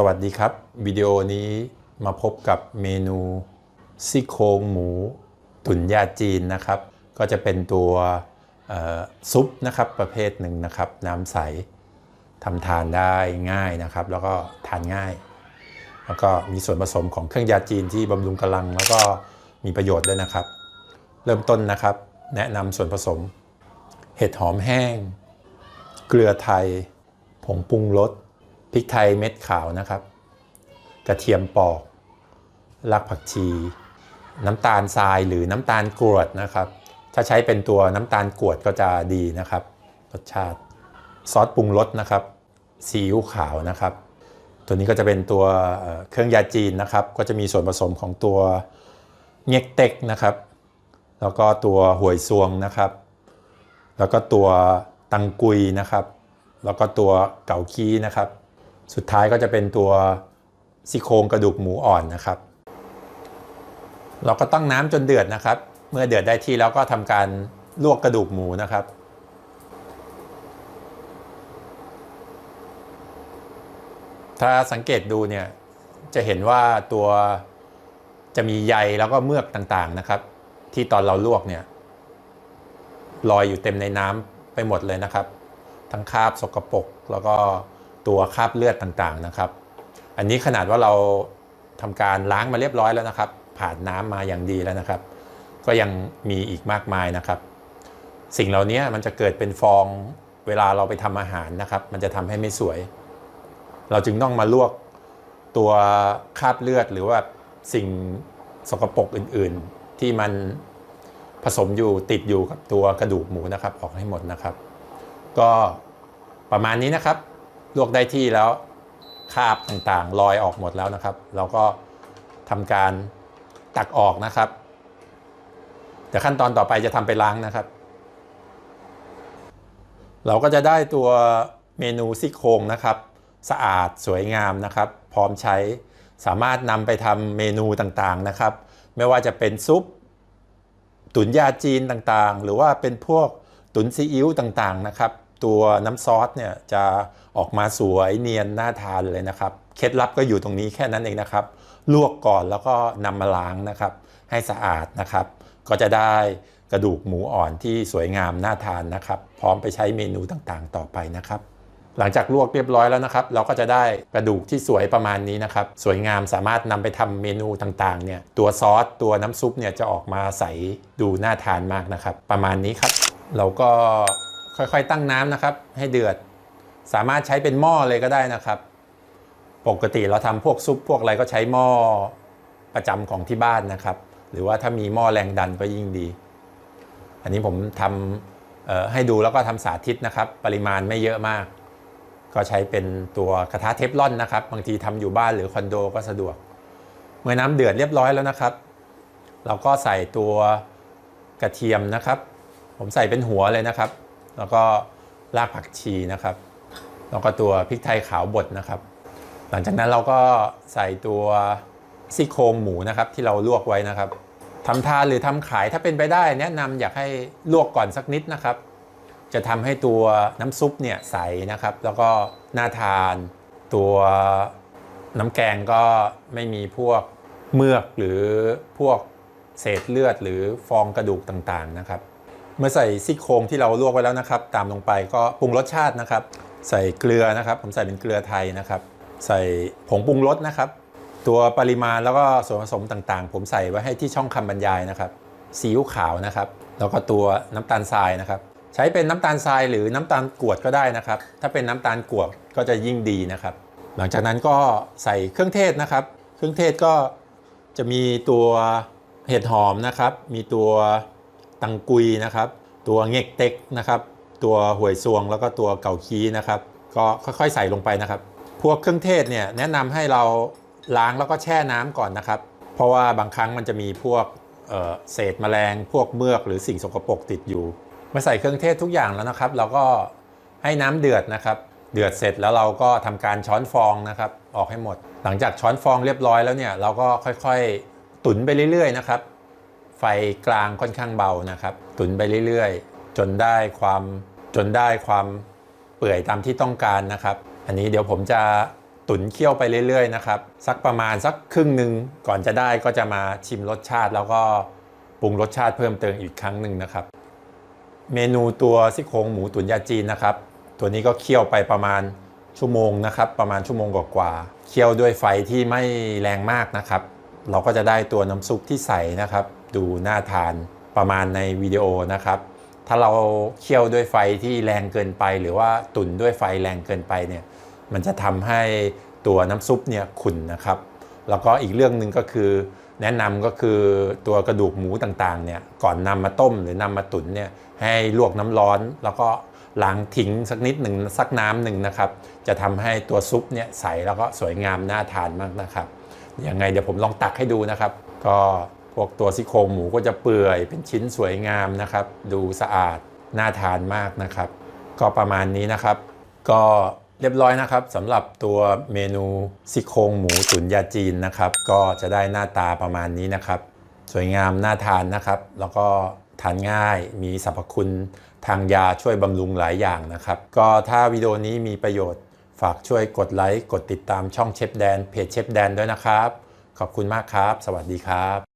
วัสดีครับวิดีโอนี้มาพบกับเมนูซี่โครงหมูตุ๋นยาจีนนะครับก็จะเป็นตัวซุปนะครับประเภทหนึ่งนะครับน้ำใสทำทานได้ง่ายนะครับแล้วก็ทานง่ายแล้วก็มีส่วนผสมของเครื่องยาจีนที่บำรุงกำลังแล้วก็มีประโยชน์ด้วยนะครับเริ่มต้นนะครับแนะนำส่วนผสมเห็ดหอมแห้งเกลือไทยผงปรุงรสพริกไทยเม็ดขาวนะครับกระเทียมปอกรากผักชีน้ำตาลทรายหรือน้ำตาลกรวดนะครับถ้าใช้เป็นตัวน้ำตาลกรวดก็จะดีนะครับรสชาติซอสปรุงรสนะครับซีอิ๊วขาวนะครับตัวนี้ก็จะเป็นตัวเครื่องยาจีนนะครับก็จะมีส่วนผสมของตัวเง็กเต็กนะครับแล้วก็ตัวหวยซวงนะครับแล้วก็ตัวตังกุยนะครับแล้วก็ตัวเก๋าคีนะครับสุดท้ายก็จะเป็นตัวซี่โครงกระดูกหมูอ่อนนะครับเราก็ตั้งน้ำจนเดือดนะครับเมื่อเดือดได้ที่แล้วก็ทำการลวกกระดูกหมูนะครับถ้าสังเกตดูเนี่ยจะเห็นว่าตัวจะมีใยแล้วก็เมือกต่างๆนะครับที่ตอนเราลวกเนี่ยลอยอยู่เต็มในน้ำไปหมดเลยนะครับทั้งคราบสกปรกแล้วก็ตัวคราบเลือดต่างๆนะครับอันนี้ขนาดว่าเราทำการล้างมาเรียบร้อยแล้วนะครับผ่านน้ำมาอย่างดีแล้วนะครับก็ยังมีอีกมากมายนะครับสิ่งเหล่านี้มันจะเกิดเป็นฟองเวลาเราไปทำอาหารนะครับมันจะทำให้ไม่สวยเราจึงต้องมาลวกตัวคราบเลือดหรือว่าสิ่งสกปรกอื่นๆที่มันผสมอยู่ติดอยู่กับตัวกระดูกหมูนะครับออกให้หมดนะครับก็ประมาณนี้นะครับลวกได้ที่แล้วคราบต่างๆลอยออกหมดแล้วนะครับเราก็ทำการตักออกนะครับเดี๋ยวขั้นตอนต่อไปจะทำไปล้างนะครับเราก็จะได้ตัวเมนูซี่โครงนะครับสะอาดสวยงามนะครับพร้อมใช้สามารถนำไปทำเมนูต่างๆนะครับไม่ว่าจะเป็นซุปตุ๋นยาจีนต่างๆหรือว่าเป็นพวกตุ๋นซีอิ๊วต่างๆนะครับตัวน้ำซอสเนี่ยจะออกมาสวยเนียนน่าทานเลยนะครับเคล็ดลับก็อยู่ตรงนี้แค่นั้นเองนะครับลวกก่อนแล้วก็นำมาล้างนะครับให้สะอาดนะครับก็จะได้กระดูกหมูอ่อนที่สวยงามน่าทานนะครับพร้อมไปใช้เมนูต่างๆต่อไปนะครับหลังจากลวกเรียบร้อยแล้วนะครับเราก็จะได้กระดูกที่สวยประมาณนี้นะครับสวยงามสามารถนำไปทำเมนูต่างๆเนี่ยตัวซอสตัวน้ำซุปเนี่ยจะออกมาใสดูน่าทานมากนะครับประมาณนี้ครับเราก็ค่อยๆตั้งน้ำนะครับให้เดือดสามารถใช้เป็นหม้อเลยก็ได้นะครับปกติเราทำพวกซุปพวกอะไรก็ใช้หม้อประจำของที่บ้านนะครับหรือว่าถ้ามีหม้อแรงดันก็ยิ่งดีอันนี้ผมทำให้ดูแล้วก็ทำสาธิตนะครับปริมาณไม่เยอะมากก็ใช้เป็นตัวกระทะเทฟลอนนะครับบางทีทำอยู่บ้านหรือคอนโดก็สะดวกเมื่อน้ำเดือดเรียบร้อยแล้วนะครับเราก็ใส่ตัวกระเทียมนะครับผมใส่เป็นหัวเลยนะครับแล้วก็รากผักชีนะครับแล้วก็ตัวพริกไทยขาวบดนะครับหลังจากนั้นเราก็ใส่ตัวซี่โครงหมูนะครับที่เราลวกไว้นะครับทำทานหรือทำขายถ้าเป็นไปได้แนะนำอยากให้ลวกก่อนสักนิดนะครับจะทำให้ตัวน้ำซุปเนี่ยใสนะครับแล้วก็น่าทานตัวน้ำแกงก็ไม่มีพวกเมือกหรือพวกเศษเลือดหรือฟองกระดูกต่างๆนะครับเมื่อใส่ซี่โครงที่เราลวกไว้แล้วนะครับตามลงไปก็ปรุงรสชาตินะครับใส่เกลือนะครับผมใส่เป็นเกลือไทยนะครับใส่ผงปรุงรสนะครับตัวปริมาณแล้วก็ส่วนผสมต่างๆผมใส่ไว้ให้ที่ช่องคำบรรยายนะครับซีอิ๊วขาวนะครับแล้วก็ตัวน้ำตาลทรายนะครับใช้เป็นน้ำตาลทรายหรือน้ำตาลกรวดก็ได้นะครับถ้าเป็นน้ำตาลกรวดก็จะยิ่งดีนะครับหลังจากนั้นก็ใส่เครื่องเทศนะครับเครื่องเทศก็จะมีตัวเห็ดหอมนะครับมีตัวตังกุยนะครับตัวเง็กเต็กนะครับตัวหวยซวงแล้วก็ตัวเก๋าคีนะครับก็ค่อยๆใส่ลงไปนะครับพวกเครื่องเทศเนี่ยแนะนำให้เราล้างแล้วก็แช่น้ำก่อนนะครับเพราะว่าบางครั้งมันจะมีพวกเศษแมลงพวกเมือกหรือสิ่งสกปรกติดอยู่เมื่อใส่เครื่องเทศทุกอย่างแล้วนะครับเราก็ให้น้ำเดือดนะครับเดือดเสร็จแล้วเราก็ทำการช้อนฟองนะครับออกให้หมดหลังจากช้อนฟองเรียบร้อยแล้วเนี่ยเราก็ค่อยๆตุ๋นไปเรื่อยๆนะครับไฟกลางค่อนข้างเบานะครับตุ๋นไปเรื่อยๆจนได้ความเปื่อยตามที่ต้องการนะครับอันนี้เดี๋ยวผมจะ ตุ๋นเคี่ยวไปเรื่อยๆนะครับสักประมาณสักครึ่งหนึ่งก่อนจะได้ก็จะมาชิมรสชาติแล้วก็ปรุงรสชาติเพิ่มเติมอีกครั้งหนึ่งนะครับเมนูตัวซี่โครงหมูตุ๋นยาจีนนะครับตัวนี้ก็เคี่ยวไปประมาณชั่วโมงนะครับประมาณชั่วโมงกว่าๆเคี่ยวด้วยไฟที่ไม่แรงมากนะครับเราก็จะได้ตัวน้ำซุปที่ใสนะครับดูน่าทานประมาณในวิดีโอนะครับถ้าเราเคี่ยวด้วยไฟที่แรงเกินไปหรือว่าตุ๋นด้วยไฟแรงเกินไปเนี่ยมันจะทำให้ตัวน้ำซุปเนี่ยขุ่นนะครับแล้วก็อีกเรื่องหนึ่งก็คือแนะนำก็คือตัวกระดูกหมูต่างๆเนี่ยก่อนนำมาต้มหรือนำมาตุ๋นเนี่ยให้ลวกน้ำร้อนแล้วก็ล้างทิ้งสักนิดหนึ่งสักน้ำหนึ่งนะครับจะทำให้ตัวซุปเนี่ยใสแล้วก็สวยงามน่าทานมากนะครับยังไงเดี๋ยวผมลองตักให้ดูนะครับก็พวกตัวซี่โครงหมูก็จะเปื่อยเป็นชิ้นสวยงามนะครับดูสะอาดน่าทานมากนะครับก็ประมาณนี้นะครับก็เรียบร้อยนะครับสำหรับตัวเมนูซี่โครงหมูตุ๋นยาจีนนะครับก็จะได้หน้าตาประมาณนี้นะครับสวยงามน่าทานนะครับแล้วก็ทานง่ายมีสรรพคุณทางยาช่วยบำรุงหลายอย่างนะครับก็ถ้าวิดีโอนี้มีประโยชน์ฝากช่วยกดไลค์กดติดตามช่องเชฟแดนเพจเชฟแดนด้วยนะครับขอบคุณมากครับสวัสดีครับ